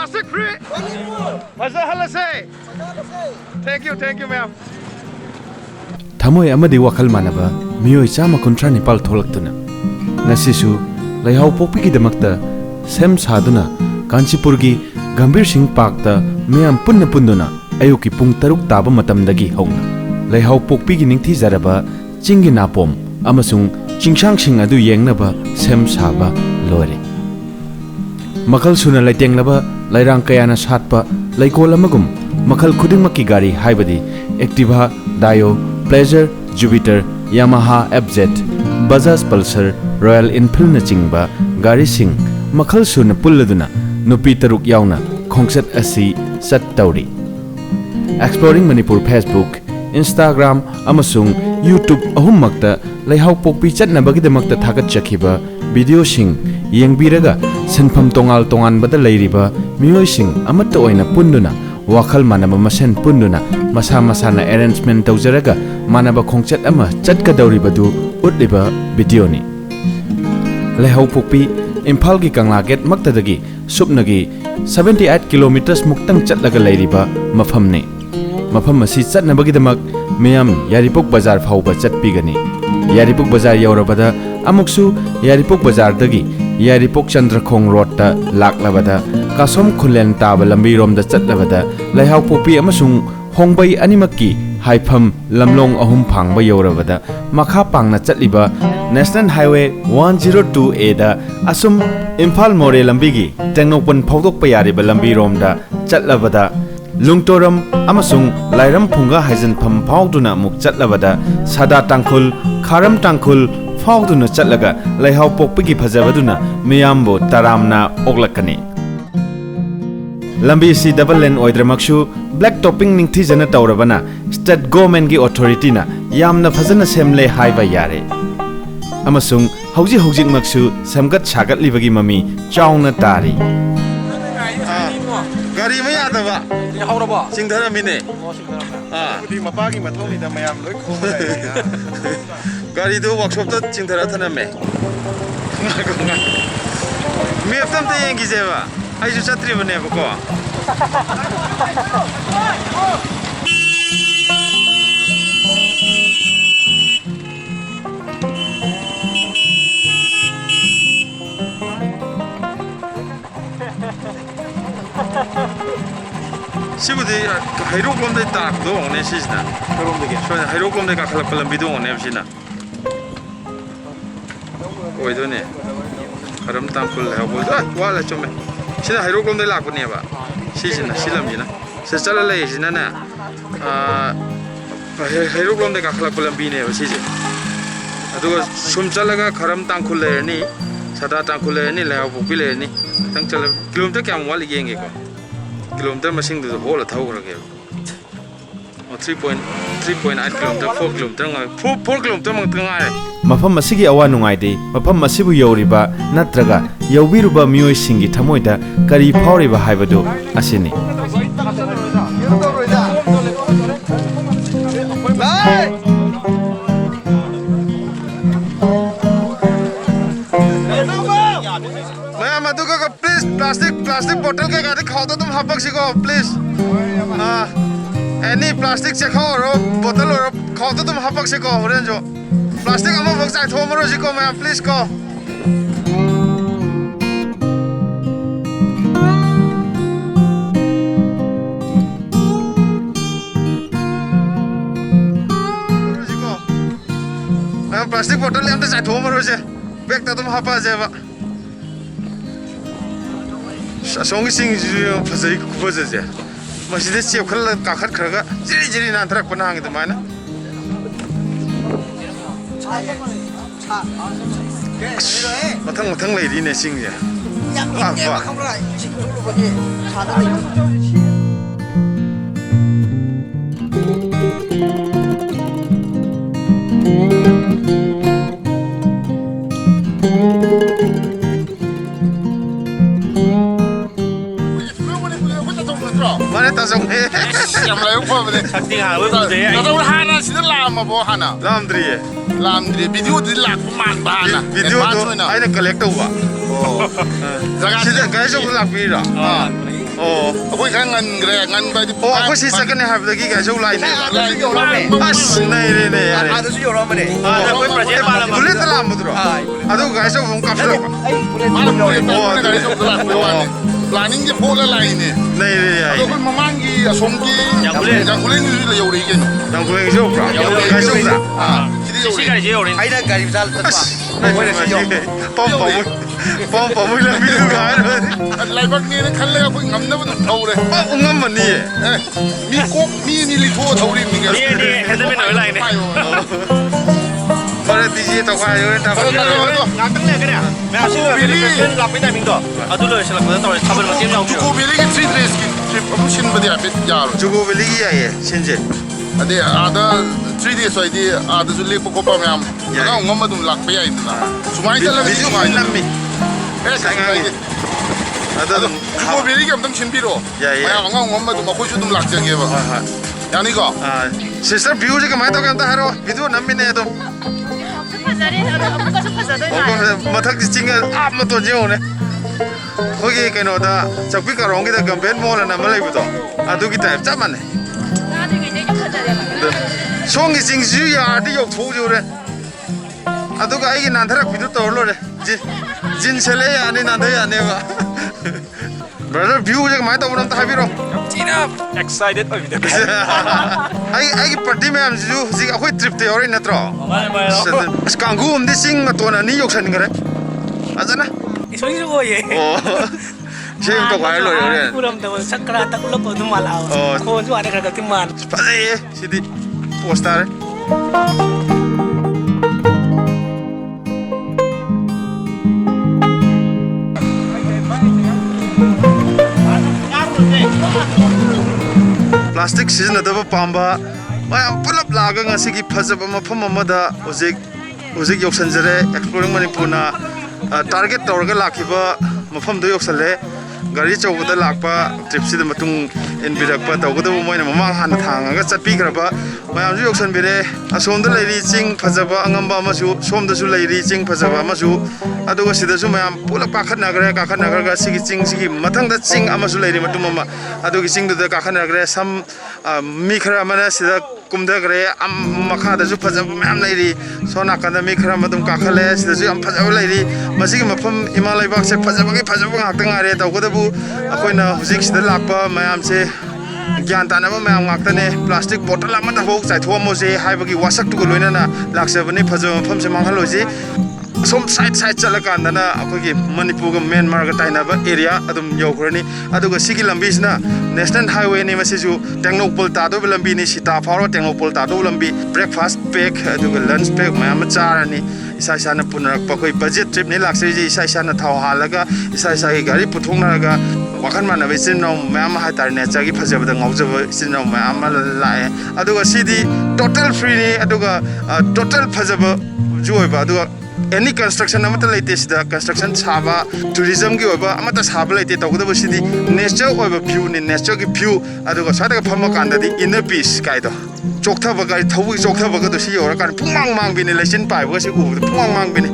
plastic free. Maza halase. Thank you, ma'am. Thamoi amadi wakhal manaba miyoi chama kunthra nipal tholaktuna ngasisu laihau pokpi gi damakta sem saduna Kanchipur gi Gambir Singh Park ta miyam punnuna ayuki pung taruk taba matamdagi hongna laihau pokpi gi ningthi jaraba chingi napom amasung chingchang sing adu yengnaba sem saba lore makal suna laitenglaba lairang kayana satpa laikol amagum makal khudingmakki gari haibadi Activa, Dio, Pleasure, Jupiter, Yamaha, FZ, Bajaj Pulsar, Royal Enfield na chingba gari sing makhal suna pulladuna nupi taruk yauna khongset asi sat tauri Exploring Manipur Facebook, Instagram amasung YouTube ahummakta laihau pokpi chatnabagi damakta thagat chakhiba video sing yengbiraga senpham tongal bada leiriba miyoi sing amatta oina punduna wakhal manaba masen punduna masa masana arrangement tawjaraga manaba khongchat ama chatka dauribadu utliba video ni laihau pokpi Imphal gi Kangla Gate maktadagi supnagi 78 kilometers muktang chatlaga leiriba mafam ne mafam asi chatnabagi damak miyam Yaripok Bazar phauba chatpigani Yaripok Bazar yaurabada amuksu Yaripok Bazar dagi Yaripok Chandrakhong Road ta laklabada kasom khulen taba lambi romda chatlabada laihau pokpi amasung hongbai animakki haifam lamlong ahum phangba yaurabada makha pangna chatliba National Highway 102A da asum Imphal More lambigi tengnokpan phaudokpa yariba lambi romda chatlabada Lungtoram amasung Lairam Phunga haijanpham phauduna muk chatlabada Sada Tangkhul Kharam Tangkhul phauduna chatlaga laihau pokpigi phajabaduna miyambo taramna oglakani lambi si double lane oidramaksu black topping ningthi jana tawrabana state government gi authority na yamna phajana semle haiba yare amasung hauji maksu samgat sagat libagi mami chaungna tari Gari mai adaba. Ya hauraba. Singdara mine. Di mapagi mathomi da mayam loi khom lai. Gari do workshop ta singdara thana me. Me aptam te yengi jeba. Ai ju chatri bane ko. Sibudi hairok lomdai tak do ongne sisna Karomdege. so hairok lomdai ka khalak lambi do ongne sina oi do ne karam tangkul ha bol wala chome sina hairok lomdai lak ne ba sisna silam jina se chala lai sina na hairok lomdai ka khalak lambi ne ba sisi aduga sum chalaga karam tangkul le ni sada tangkul le ni la bu le ni tang chala kilometer kyam wal yenge ko kilometer masing du whole thau rage 3.8 kilometer 4 kilometer ngai 4 kilometer mang tngai mafam masigi awa nungai de mafam masibu yoriba natraga yaubiruba miyoi singi thamoida kari phauriba haibadu asini plastic bottle ke gadi khao to tum hapak siko please any plastic che khao ro bottle ro khao to tum hapak siko horen jo plastic amo bok chai thomro siko ma please ko plastic bottle le am ta chai thomro se bag ta tum hapa je ba Songi sing ju phasai khubaz je masjid se khal ka khat khraga jiri nan thrak panang de mana mathang lai ri ne sing je Mana ta song he Siam lai ko ba de. Sakti ha lo de ai. Ta hana sin lam ma bo hana. lam dri Video di lak man ba hana. video to ai na collect wa Jaga sida gai so lak pi ra ꯑꯣ ꯑꯩꯈꯣꯏ ꯈꯔ ꯉꯟꯈ꯭ꯔꯦ ꯉꯟꯕ ꯍꯥꯏꯗꯤ ꯑꯣ ꯑꯩꯈꯣꯏ ꯁꯤ ꯆꯠꯀꯅꯤ ꯍꯥꯏꯕꯗꯒꯤ ꯀꯩꯁꯨ ꯂꯥꯏꯅꯦꯕ ꯑꯁ ꯅꯩꯔꯦꯅꯦ ꯌꯥꯔꯦ ꯑꯥꯗꯁꯨ ꯌꯧꯔꯛꯑꯝꯕꯅꯦ ꯑꯩꯈꯣꯏ ꯄ꯭ꯔꯣꯖꯦꯛ ꯄꯥꯜꯂꯝꯕ ꯕꯨꯂꯦꯠꯇ ꯂꯥꯛꯑꯝꯕꯗꯨꯔꯣ ꯑꯗꯨꯒ ꯒꯥꯔꯤ ꯑꯆꯧꯕ ꯑꯃꯨꯛ ꯀꯥꯞꯁꯤꯜꯂꯛꯄ ꯃꯥꯅ ꯄꯨꯔꯦ ꯒꯥꯔꯤ ꯑꯆꯧꯕꯗ ꯂꯥꯛꯄꯩ ꯋꯥꯅꯤ ꯄ꯭ꯂꯥꯅꯤꯡꯁꯦ ꯐꯣꯠꯂ ꯂꯥꯛꯏꯅꯦ ꯅꯩꯔꯦ ꯑꯗꯣ ꯌꯥꯏ ꯑꯩꯈꯣꯏ ꯃꯃꯥꯡꯒꯤ ꯑꯁꯣꯝꯒꯤ ꯌꯥꯡꯈꯨꯂꯦꯟ. ꯌꯥꯡꯈꯨꯂꯦꯟꯒꯤꯁꯨ ꯌꯧꯔꯛꯏ ꯀꯩꯅꯣ ꯅꯪꯈꯨꯂꯦꯟꯒꯤꯁꯨ ꯌꯧꯕ꯭ꯔꯥ ꯒꯥꯔꯤ ꯑꯆꯧꯕꯗ ꯁꯤꯗꯤ ꯁꯤ ꯌꯧꯔꯛꯏ ꯒꯥꯔꯤꯁꯦ ꯌꯧꯔꯦ ꯑꯩꯅ ꯒꯥꯔꯤ ꯃꯆꯥ ꯆꯠꯄ ꯄꯝ ꯄꯝꯃꯣꯏ ꯂꯝꯕꯤꯗꯨꯒ ꯍꯥꯏꯔꯨꯔꯗꯤ ꯂꯥꯏꯕꯛꯅꯦꯅ ꯈꯜꯂꯒ ꯑꯩꯈꯣꯏ ꯉꯝꯅꯕ ꯑꯗꯨꯝ ꯊꯧꯔꯦ ꯉꯝꯃꯅꯤꯌꯦ ꯃꯤ ꯑꯅꯤ ꯂꯤꯊꯣꯛꯑ ꯊꯧꯔꯤꯕꯅꯤ ꯃꯤ ꯑꯅꯤ ꯍꯦꯟꯗꯜꯃꯦꯟ ꯑꯣꯏ ꯂꯥꯛꯏꯅꯦ ꯐꯔꯦ ꯗꯤꯖꯦ ꯇꯧꯈꯥꯏ ꯉꯥꯛꯇꯪ ꯂꯩꯔꯒꯅꯦ ꯃꯌꯥꯝ ꯁꯤ ꯔꯤꯐ꯭ꯔꯦꯁꯃꯦꯟ ꯂꯥꯛꯄꯩ ꯇꯥꯏꯃꯤꯡꯗꯣ ꯑꯗꯨ ꯂꯣꯏꯁꯤꯜꯂꯛꯄꯗ ꯇꯧꯔꯦ ꯊꯥꯕꯜ ꯃꯇꯦꯛ ꯑꯃ ꯌꯥꯎꯕꯤꯔꯣ ꯖꯨꯀꯣ ꯚꯦꯂꯤꯒꯤ 3 ꯗꯦꯖꯀꯤ ꯇ꯭ꯔꯤꯞ ꯑꯃ ꯁꯤꯟꯕꯗꯤ ꯍꯥꯏꯐꯦꯠ ꯌꯥꯔꯣꯏ ꯖꯨꯒꯣ ꯕꯦꯂꯤꯒꯤ ꯌꯥꯏꯌꯦ ꯁꯤꯟꯁꯦ ꯑꯗꯩ ꯑꯥꯗ 3 ꯗꯦꯖ ꯍꯥꯏꯗꯤ ꯑꯥꯗꯁꯨ ꯂꯦꯛꯄ ꯈꯣꯠꯄ ꯃꯌꯥꯝ ꯌꯥꯏ. ꯑꯉꯥꯡ ꯑꯃ ꯑꯗꯨꯝ ꯂꯥꯛꯄ ꯌꯥꯏꯗꯅ ꯁꯨꯃꯥꯏꯅ ꯆꯠꯂꯒꯗꯤ ꯚꯤꯗꯤꯑꯣ ꯐꯖꯅ ꯅꯝꯃꯤ ꯀꯥꯏꯗꯦ ꯑꯗꯣ ꯑꯗꯣ ꯑꯗꯨꯝ ꯖꯨꯀꯣ ꯚꯦꯂꯤꯒꯤ ꯑꯝꯇꯪ ꯁꯤꯟꯕꯤꯔꯛꯑꯣ ꯌꯥꯏ, ꯌꯥꯏ. ꯃꯌꯥꯝ ꯑꯉꯥꯡ ꯑꯃ ꯑꯗꯨꯝ ꯑꯩꯈꯣꯏꯁꯨ ꯑꯗꯨꯝ ꯂꯥꯛꯆꯒꯦꯕ ꯍꯣꯏ ꯍꯣꯏ ꯌꯥꯅꯤꯀꯣ ꯁꯤꯁꯇꯔ ꯚ꯭ꯌꯨꯁꯦ ꯀꯃꯥꯏꯅ ꯇꯧꯒꯦ ꯑꯝꯇ ꯍꯥꯏꯔꯛꯑꯣ ꯚꯤꯗꯤꯑꯣ ꯅꯝꯃꯤꯅꯦ ꯑꯗꯨꯝ ꯐꯖꯔꯦ ꯑꯗꯣ ꯑꯃꯨꯛꯀꯁꯨ ꯐꯖꯗꯣꯏ ꯃꯥꯜꯂꯦ ꯃꯊꯛꯁꯤ ꯆꯤꯡ ꯃꯇꯣꯟꯁꯦ ꯌꯦꯡꯉꯨꯅꯦ ꯑꯩꯈꯣꯏꯒꯤ ꯀꯩꯅꯣꯗ ꯆꯛꯄꯤ ꯀꯥꯔꯣꯡꯒꯤꯗ ꯒꯝꯕꯦꯟ ꯃꯣꯜ ꯑꯅ ꯑꯃ ꯂꯩꯕꯗꯣ ꯑꯗꯨꯒꯤ ꯇꯥꯏꯞ ꯆꯞ ꯃꯥꯟꯅꯩ ꯉꯥꯗ꯭ꯔꯤꯉꯩꯗꯩꯁꯨ ꯐꯖꯔꯦꯕ ꯁꯣꯝꯒꯤ ꯆꯤꯡꯁꯤꯁꯨ ꯌꯥꯔꯗꯤ ꯌꯧꯊꯣꯛꯎꯁꯤꯎꯔꯦ ꯑꯗꯨꯒ ꯑꯩꯒꯤ ꯅꯥꯟꯊꯔꯛꯄꯤꯗꯨ ꯇꯧꯔ ꯂꯣꯏꯔꯦ ꯖꯤꯟ ꯁꯦꯠꯂꯦ ꯌꯥꯅꯤ ꯅꯥꯟꯊ ꯌꯥꯅꯦꯕ ꯕ꯭ꯔꯗꯔ ꯚ꯭ꯌꯨꯁꯦ ꯀꯃꯥꯏꯅ ꯇꯧꯕꯅꯣ ꯑꯝꯇ ꯍꯥꯏꯕꯤꯔꯛꯑꯣ ꯊꯤꯅ ꯑꯦꯛꯁꯥꯏꯇꯦꯠ ꯑꯣꯏꯕꯤꯗ ꯑꯩꯒꯤ ꯄꯥꯔꯇꯤ ꯃꯌꯥꯝꯁꯤꯁꯨ ꯍꯧꯖꯤꯛ ꯑꯩꯈꯣꯏ ꯇ꯭ꯔꯤꯞꯇ ꯌꯥꯎꯔꯛꯏ ꯅꯠꯇ꯭ꯔꯣ ꯃꯥꯅꯦ ꯑꯁ ꯀꯥꯡꯒꯨ ꯑꯃꯗꯤ ꯆꯤꯡ ꯃꯇꯣꯟ 2 ꯌꯧꯁꯟꯈ꯭ꯔꯦ ꯐꯖꯅ ꯏꯁꯣꯏꯁꯨ ꯑꯣꯏꯌꯦ ꯑꯣ ꯁꯤ ꯑꯃ ꯇꯧꯈꯥꯏꯔ ꯂꯣꯏꯔꯦ ꯍꯣꯔꯦꯟ ꯎꯔꯝꯗꯕ ꯁꯛ ꯈꯔ ꯇꯛꯂꯛꯄ ꯑꯗꯨꯝ ꯃꯥꯜꯂꯛꯑꯕ ꯑꯣ. ꯈꯣꯟꯁꯨ ꯋꯥꯅ ꯈꯔ ꯈꯛꯇꯤ ꯃꯥꯜꯂꯦ ꯐꯖꯩꯌꯦ ꯁꯤꯗꯤ ꯄꯣꯁ ꯇꯥꯔꯦ ꯄ꯭ꯂꯥꯁꯇꯤꯛ ꯁꯤꯖꯤꯟꯅꯗꯕ ꯄꯥꯝꯕ ꯃꯌꯥꯝ ꯄꯨꯂꯞ ꯂꯥꯛꯑꯒ ꯉꯁꯤꯒꯤ ꯐꯖꯕ ꯃꯐꯝ ꯑꯃꯗ ꯍꯧꯖꯤꯛ ꯌꯧꯁꯟꯖꯔꯦ ꯑꯦꯛꯁꯄ꯭ꯂꯣꯔꯤꯡ ꯃꯅꯤꯄꯨꯔꯅ ꯇꯥꯔꯒꯦꯠ ꯇꯧꯔꯒ ꯂꯥꯛꯈꯤꯕ ꯃꯐꯝꯗꯣ ꯌꯧꯁꯜꯂꯦ ꯒꯥꯔꯤ ꯑꯆꯧꯕꯗ ꯂꯥꯛꯄ ꯇ꯭ꯔꯤꯞꯁꯤꯗ ꯃꯇꯨꯡ ꯏꯟꯕꯤꯔꯛꯄ ꯇꯧꯒꯗꯕ ꯃꯣꯏꯅ ꯃꯃꯥꯡ ꯍꯥꯟꯅ ꯊꯥꯡꯉꯒ ꯆꯠꯄꯤꯈ꯭ꯔꯕ ꯃꯌꯥꯝꯁꯨ ꯌꯧꯁꯟꯕꯤꯔꯦ ꯑꯁꯣꯝꯗ ꯂꯩꯔꯤ ꯆꯤꯡ ꯐꯖꯕ ꯑꯉꯝꯕ ꯑꯃꯁꯨ ꯁꯣꯝꯗꯁꯨ ꯂꯩꯔꯤ ꯆꯤꯡ ꯐꯖꯕ ꯑꯃꯁꯨ ꯑꯗꯨꯒ ꯁꯤꯗꯁꯨ ꯃꯌꯥꯝ ꯄꯨꯂꯞ ꯀꯥꯈꯠꯅꯈ꯭ꯔꯒ ꯁꯤꯒꯤ ꯆꯤꯡꯁꯤꯒꯤ ꯃꯊꯪꯗ ꯆꯤꯡ ꯑꯃꯁꯨ ꯂꯩꯔꯤ ꯃꯇꯨꯡ ꯑꯃ ꯑꯗꯨꯒꯤ ꯆꯤꯡꯗꯨꯗ ꯀꯥꯈꯠꯅꯈ꯭ꯔꯦ ꯃꯤ ꯈꯔ ꯑꯃꯅ ꯁꯤꯗ ꯀꯨꯝꯊꯈ꯭ꯔꯦ ꯃꯈꯥꯗꯁꯨ ꯐꯖꯕ ꯃꯌꯥꯝ ꯂꯩꯔꯤ ꯁꯣꯝ ꯅꯥꯀꯟꯗ ꯃꯤ ꯈꯔ ꯑꯃ ꯑꯗꯨꯝ ꯀꯥꯈꯠꯂꯦ ꯁꯤꯗꯁꯨ ꯌꯥꯝ ꯐꯖꯕ ꯂꯩꯔꯤ ꯃꯁꯤꯒꯤ ꯃꯐꯝ ꯏꯃꯥ ꯂꯩꯕꯥꯛꯁꯦ ꯐꯖꯕꯒꯤ ꯐꯖꯕ ꯉꯥꯛꯇ ꯉꯥꯏꯔꯦ ꯇꯧꯕꯇꯕꯨ ꯑꯩꯈꯣꯏꯅ ꯍꯧꯖꯤꯛ ꯁꯤꯗ ꯂꯥꯛꯄ ꯃꯌꯥꯝꯁꯦ ꯒ꯭ꯌꯥꯟ ꯇꯥꯅꯕ ꯃꯌꯥꯝ ꯉꯥꯛꯇꯅꯦ ꯄ꯭ꯂꯥꯁꯇꯤꯛ ꯕꯣꯇꯜ ꯑꯃꯇꯐꯥꯎ ꯆꯥꯏꯊꯣꯛꯑꯝꯃꯣꯁꯦ ꯍꯥꯏꯕꯒꯤ ꯋꯥꯁꯛꯇꯨꯒ ꯂꯣꯏꯅꯅ ꯂꯥꯛꯆꯕꯅꯤ ꯐꯖꯕ ꯃꯐꯝꯁꯦ ꯃꯥꯡꯍꯜꯂꯣꯏꯁꯤ ꯑꯁꯣꯝ ꯁꯥꯏꯠ ꯆꯠꯂꯀꯥꯟꯗꯅ ꯑꯩꯈꯣꯏꯒꯤ ꯃꯅꯤꯄꯨꯔꯒ ꯃ꯭ꯌꯥꯟꯃꯥꯔꯒ ꯇꯥꯏꯅꯕ ꯑꯦꯔꯤꯌా ꯑꯗꯨꯝ ꯌꯧꯈ꯭ꯔꯅꯤ ꯑꯗꯨꯒ ꯁꯤꯒꯤ ꯂꯝꯕꯤꯁꯤꯅ ꯅꯦꯁꯅꯦꯜ ꯍꯥꯏꯋꯦꯅꯤ ꯃꯁꯤꯁꯨ ꯇꯦꯡꯅꯧꯄꯜ ꯇꯥꯗꯧꯕ ꯂꯝꯕꯤꯅꯤ ꯁꯤꯇꯥ ꯐꯥꯎꯔꯒ ꯇꯦꯡꯅꯧꯄꯜ ꯇꯥꯗꯧꯕ ꯂꯝꯕꯤ ꯕ꯭ꯔꯦꯛꯐꯥꯁ ꯄꯦꯛ ꯑꯗꯨꯒ ꯂꯟꯆ ꯄꯦꯛ ꯃꯌꯥꯝ ꯑꯃ ꯆꯥꯔꯅꯤ ꯏꯁꯥꯅ ꯄꯨꯅꯔꯛꯄ ꯑꯩꯈꯣꯏ ꯕꯖꯦꯠ ट्रिपꯅꯤ ꯂꯥꯛꯆꯔꯤꯁꯦ ꯏꯁꯥꯅ ꯊꯥꯎ ꯍꯥꯜꯂꯒ ꯏꯁꯥꯒꯤ ꯒꯥꯔꯤ ꯄꯨꯊꯣꯛꯅꯔꯒ ꯋꯥꯈꯜ ꯃꯥꯟꯅꯕ ꯏꯆꯤꯟ ꯏꯅꯥꯎ ꯃꯌꯥꯝ ꯑꯃ ꯍꯥꯏꯇꯥꯔꯦ ꯅꯦꯆꯔꯒꯤ ꯐꯖꯕꯗ ꯉꯥꯎꯖꯕ ꯏꯆꯤꯟ ꯏꯅꯥꯎ ꯃꯌꯥꯝ ꯑꯃ ꯂꯥꯛꯑꯦ ꯑꯗꯨꯒ ꯁꯤꯗꯤ ꯇꯣꯇꯦꯜ फ्रीꯅꯤ ꯑꯗꯨꯒ ꯇꯣꯇꯦꯜ ꯐꯖꯕꯁꯨ ꯑꯣꯏꯕ ꯑꯗꯨꯒ ꯑꯦꯅꯤ ꯀꯟꯁꯇ꯭ꯔꯛꯁꯟ ꯑꯃꯠꯇ ꯂꯩꯇꯦ ꯁꯤꯗ ꯀꯟꯁꯇ꯭ꯔꯛꯁꯟ ꯁꯥꯕ ꯇꯨꯔꯤꯖꯝꯒꯤ ꯑꯣꯏꯕ ꯑꯃꯠꯇ ꯁꯥꯕ ꯂꯩꯇꯦ ꯇꯧꯒꯗꯕ ꯁꯤꯗꯤ ꯅꯦꯆꯔ ꯑꯣꯏꯕ ꯚ꯭ꯌꯨꯅꯤ ꯅꯦꯆꯔꯒꯤ ꯚ꯭ꯌꯨ ꯑꯗꯨꯒ ꯁ꯭ꯋꯥꯏꯗꯒ ꯐꯝꯃꯀꯥꯟꯗꯗꯤ ꯏꯟꯅꯔ ꯄꯤꯁ ꯀꯥꯏꯗꯣ ꯆꯣꯛꯊꯕ ꯒꯥꯔꯤ ꯊꯧꯕꯒꯤ ꯆꯣꯛꯊꯕꯒꯗꯣ ꯁꯤ ꯌꯧꯔꯀꯥꯟꯗ ꯄꯨꯡꯃꯥꯡ ꯃꯥꯡꯕꯤꯅꯤ ꯂꯩꯆꯤꯟ ꯄꯥꯏꯕꯒ ꯁꯤ ꯎꯕꯗ ꯄꯨꯡꯃꯥꯡ ꯃꯥꯡꯕꯤꯅꯤ